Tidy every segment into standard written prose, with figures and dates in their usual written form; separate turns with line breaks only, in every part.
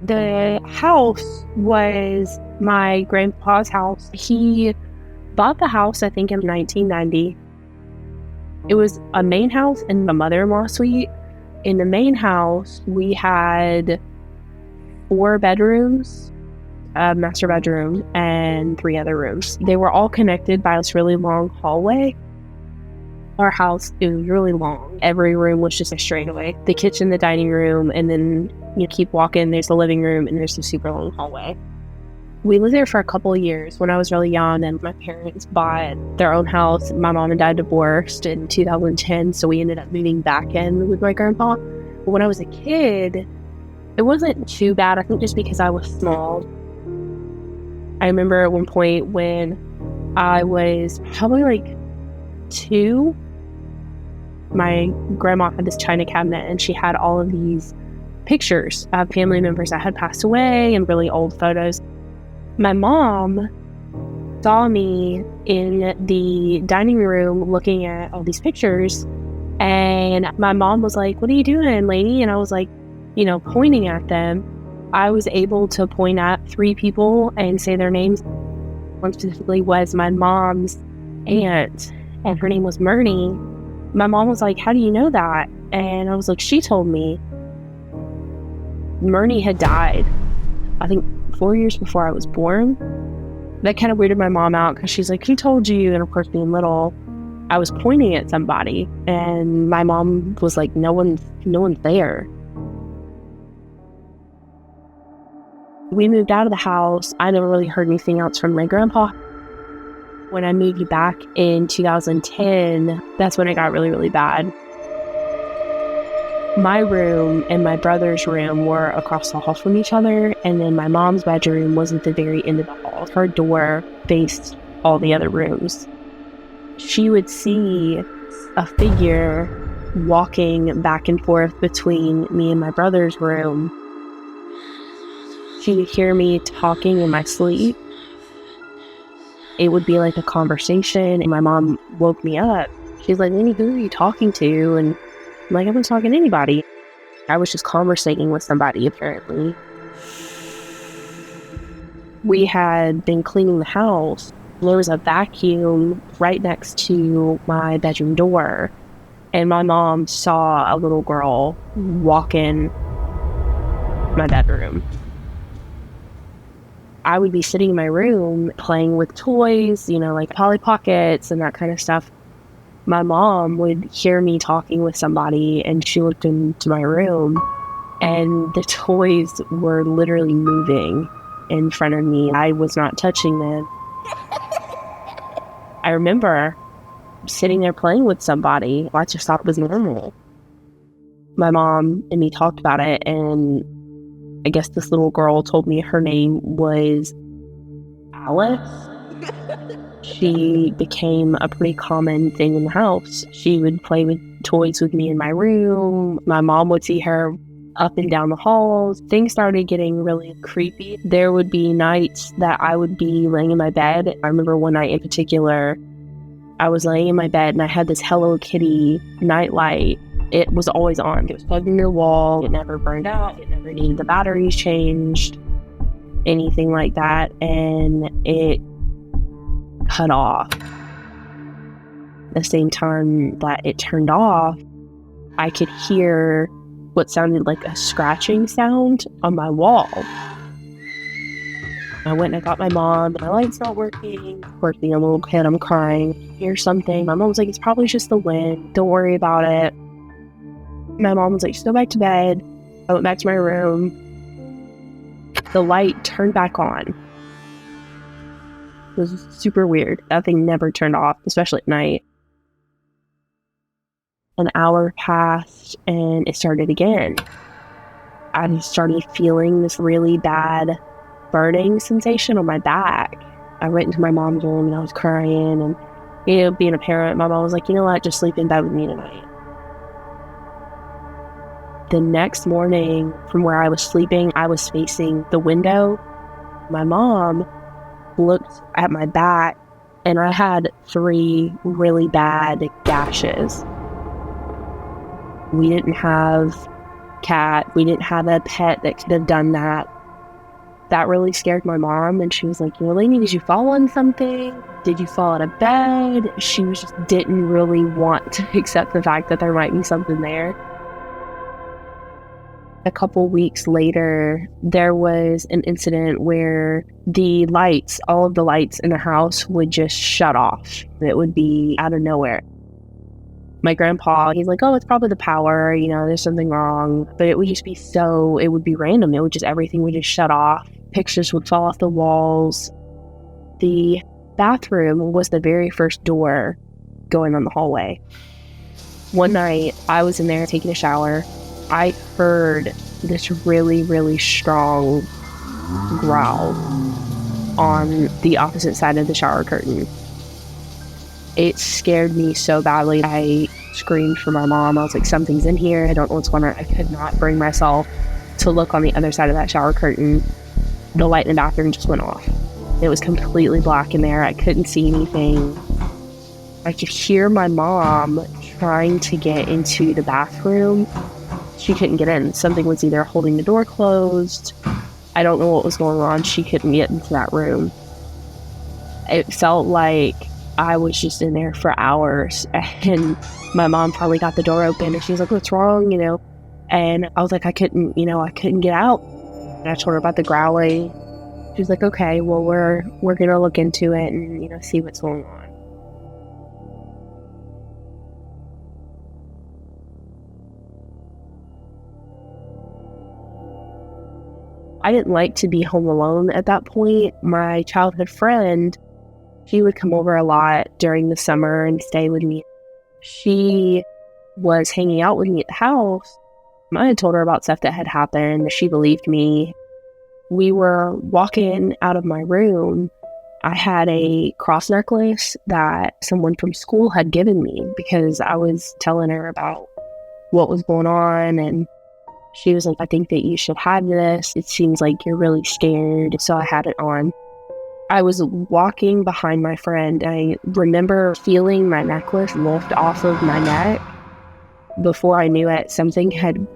The house was my grandpa's house. He bought the house, I think, in 1990. It was a main house and a mother-in-law suite. In the main house, we had 4 bedrooms, a master bedroom, and 3 other rooms. They were all connected by this really long hallway. Our house, it was really long. Every room was just a straightaway. The kitchen, the dining room, and then you keep walking, there's the living room, and there's a super long hallway. We lived there for a couple of years when I was really young, and my parents bought their own house. My mom and dad divorced in 2010, so we ended up moving back in with my grandpa. But when I was a kid, it wasn't too bad, I think just because I was small. I remember at one point when I was probably like 2, my grandma had this china cabinet and she had all of these pictures of family members that had passed away and really old photos. My mom saw me in the dining room looking at all these pictures, and my mom was like, "What are you doing, lady?" And I was like, pointing at them. I was able to point at 3 people and say their names. One specifically was my mom's aunt, and her name was Myrnie. My mom was like, "How do you know that?" And I was like, "She told me." Myrnie had died, I think 4 years before I was born. That kind of weirded my mom out because she's like, "Who told you?" And of course, being little, I was pointing at somebody, and my mom was like, no one's there." We moved out of the house. I never really heard anything else from my grandpa. When I moved back in 2010, that's when it got really, really bad. My room and my brother's room were across the hall from each other, and then my mom's bedroom was at the very end of the hall. Her door faced all the other rooms. She would see a figure walking back and forth between me and my brother's room. She would hear me talking in my sleep. It would be like a conversation, and my mom woke me up. She's like, "Lani, who are you talking to?" And I'm like, "I wasn't talking to anybody. I was just conversating with somebody, apparently." We had been cleaning the house. There was a vacuum right next to my bedroom door, and my mom saw a little girl walk in my bedroom. I would be sitting in my room playing with toys, like Polly Pockets and that kind of stuff. My mom would hear me talking with somebody, and she looked into my room, and the toys were literally moving in front of me. I was not touching them. I remember sitting there playing with somebody. I just thought it was normal. My mom and me talked about it, and I guess this little girl told me her name was Alice. She became a pretty common thing in the house. She would play with toys with me in my room. My mom would see her up and down the halls. Things started getting really creepy. There would be nights that I would be laying in my bed. I remember one night in particular, I was laying in my bed and I had this Hello Kitty nightlight. It was always on. It was plugged into the wall. It never burned out. It never needed the batteries changed, anything like that. And it cut off. At the same time that it turned off, I could hear what sounded like a scratching sound on my wall. I went and I got my mom. My light's not working. Of course, being a little kid, I'm crying. Hear something. My mom was like, "It's probably just the wind. Don't worry about it." My mom was like, "Just go back to bed." I went back to my room. The light turned back on. It was super weird. That thing never turned off, especially at night. An hour passed and it started again. I just started feeling this really bad burning sensation on my back. I went into my mom's room and I was crying, and being a parent, my mom was like, "You know what, just sleep in bed with me tonight." The next morning, from where I was sleeping, I was facing the window. My mom looked at my back, and I had 3 really bad gashes. We didn't have cat. We didn't have a pet that could have done that. That really scared my mom, and she was like, Lani, did you fall on something? Did you fall out of bed? She just didn't really want to accept the fact that there might be something there. A couple weeks later, there was an incident where the lights, all of the lights in the house would just shut off. It would be out of nowhere. My grandpa, he's like, oh, it's probably the power, there's something wrong. But it would just be it would be random. Everything would just shut off. Pictures would fall off the walls. The bathroom was the very first door going on the hallway. One night, I was in there taking a shower. I heard this really, really strong growl on the opposite side of the shower curtain. It scared me so badly. I screamed for my mom. I was like, something's in here. I don't know what's going on. I could not bring myself to look on the other side of that shower curtain. The light in the bathroom just went off. It was completely black in there. I couldn't see anything. I could hear my mom trying to get into the bathroom. She couldn't get in. Something was either holding the door closed. I don't know what was going on. She couldn't get into that room. It felt like I was just in there for hours, and my mom finally got the door open, and she was like, what's wrong, And I was like, I couldn't get out. And I told her about the growling. She was like, okay, well, we're going to look into it and, see what's going on. I didn't like to be home alone at that point. My childhood friend, she would come over a lot during the summer and stay with me. She was hanging out with me at the house. I had told her about stuff that had happened. She believed me. We were walking out of my room. I had a cross necklace that someone from school had given me because I was telling her about what was going on, and she was like, I think that you should have this. It seems like you're really scared. So I had it on. I was walking behind my friend. I remember feeling my necklace lift off of my neck. Before I knew it, something had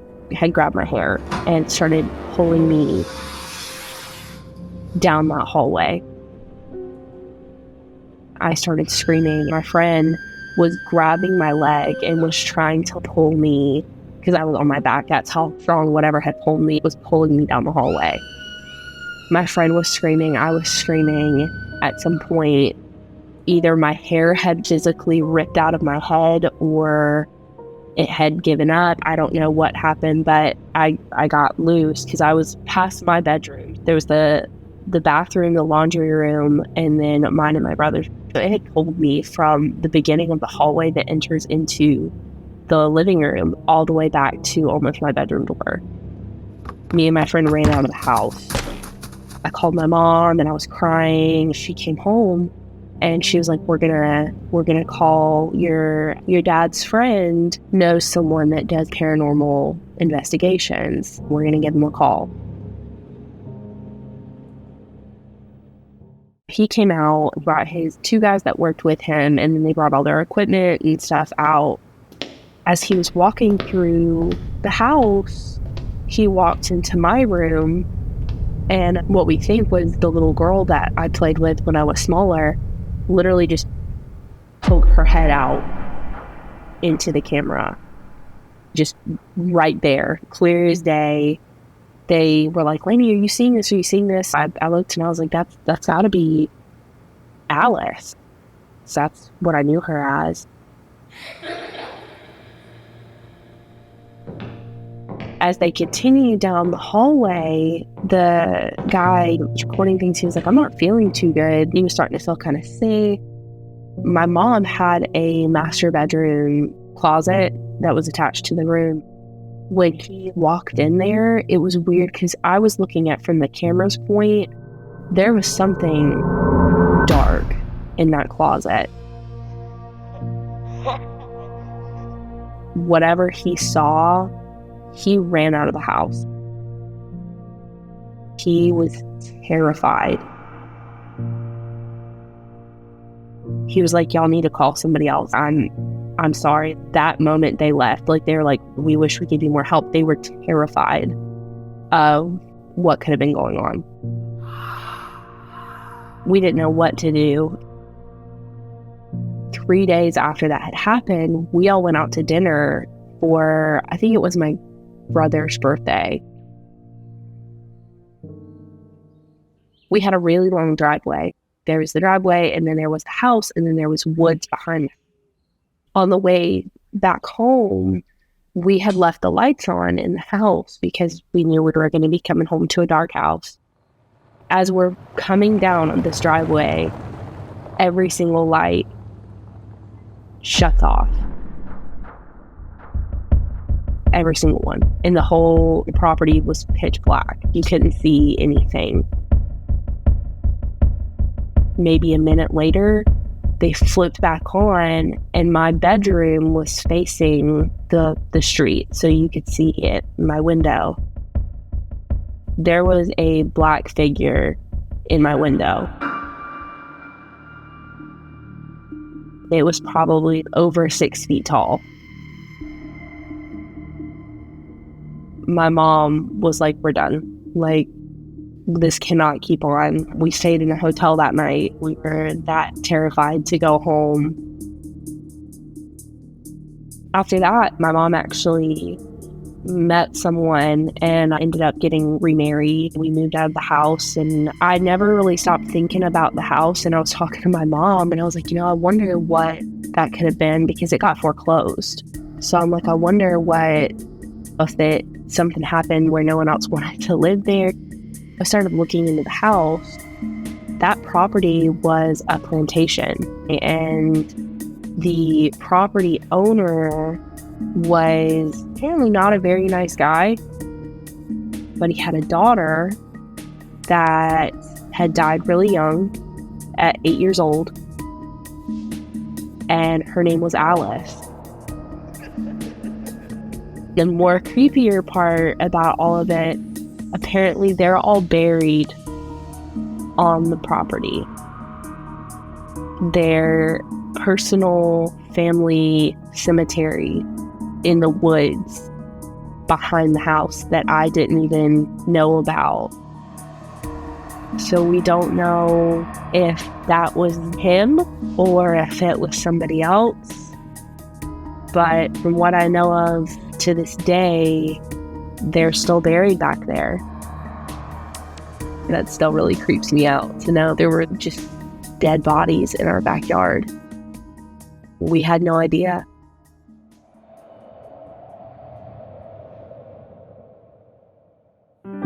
grabbed my hair and started pulling me down that hallway. I started screaming. My friend was grabbing my leg and was trying to pull me because I was on my back. That's how strong whatever had pulled me was pulling me down the hallway. My friend was screaming. I was screaming. At some point, either my hair had physically ripped out of my head or it had given up. I don't know what happened, but I got loose because I was past my bedroom. There was the bathroom, the laundry room, and then mine and my brother's. It had pulled me from the beginning of the hallway that enters into the living room all the way back to almost my bedroom door. Me and my friend ran out of the house. I called my mom and I was crying. She came home and she was like, we're gonna call your dad's friend knows someone that does paranormal investigations. We're gonna give him a call. He came out, brought his 2 guys that worked with him, and then they brought all their equipment and stuff out. As he was walking through the house, he walked into my room, and what we think was the little girl that I played with when I was smaller literally just poked her head out into the camera. Just right there, clear as day. They were like, Lani, are you seeing this? Are you seeing this? I looked and I was like, that's gotta be Alice. So that's what I knew her as. As they continued down the hallway, the guy was recording things. He was like, I'm not feeling too good. He was starting to feel kind of sick. My mom had a master bedroom closet that was attached to the room. When he walked in there, it was weird because I was looking at from the camera's point. There was something dark in that closet. Whatever he saw, he ran out of the house. He was terrified. He was like, y'all need to call somebody else. I'm sorry. That moment they left, like they were like, we wish we could do more help. They were terrified. what could have been going on. We didn't know what to do. 3 days after that had happened, we all went out to dinner for, I think it was my brother's birthday. We had a really long driveway. There was the driveway, and then there was the house, and then there was woods behind it. On the way back home, we had left the lights on in the house because we knew we were going to be coming home to a dark house. As we're coming down on this driveway, every single light shuts off. Every single one. And the whole property was pitch black. You couldn't see anything. Maybe a minute later, they flipped back on, and my bedroom was facing the street, so you could see it in my window. There was a black figure in my window. It was probably over 6 feet tall. My mom was like, we're done. Like, this cannot keep on. We stayed in a hotel that night. We were that terrified to go home. After that, my mom actually met someone, and I ended up getting remarried. We moved out of the house, and I never really stopped thinking about the house. And I was talking to my mom, and I was like, I wonder what that could have been, because it got foreclosed. So I'm like, I wonder what if something happened where no one else wanted to live there. I started looking into the house. That property was a plantation, and the property owner was apparently not a very nice guy, but he had a daughter that had died really young at 8 years old, and her name was Alice. The more creepier part about all of it, apparently they're all buried on the property. Their personal family cemetery in the woods behind the house that I didn't even know about. So we don't know if that was him or if it was somebody else. But from what I know of to this day, they're still buried back there. That still really creeps me out to know there were just dead bodies in our backyard. We had no idea.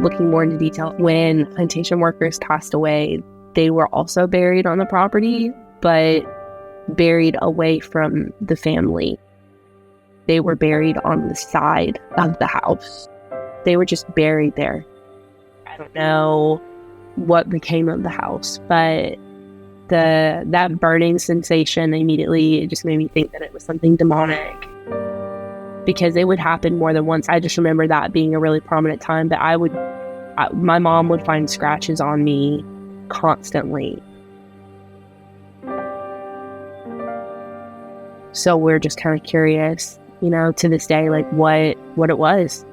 Looking more into detail, when plantation workers passed away, they were also buried on the property, but buried away from the family. They were buried on the side of the house. They were just buried there. I don't know what became of the house, but that burning sensation immediately, it just made me think that it was something demonic, because it would happen more than once. I just remember that being a really prominent time that my mom would find scratches on me constantly. So we're just kind of curious, to this day, like what it was.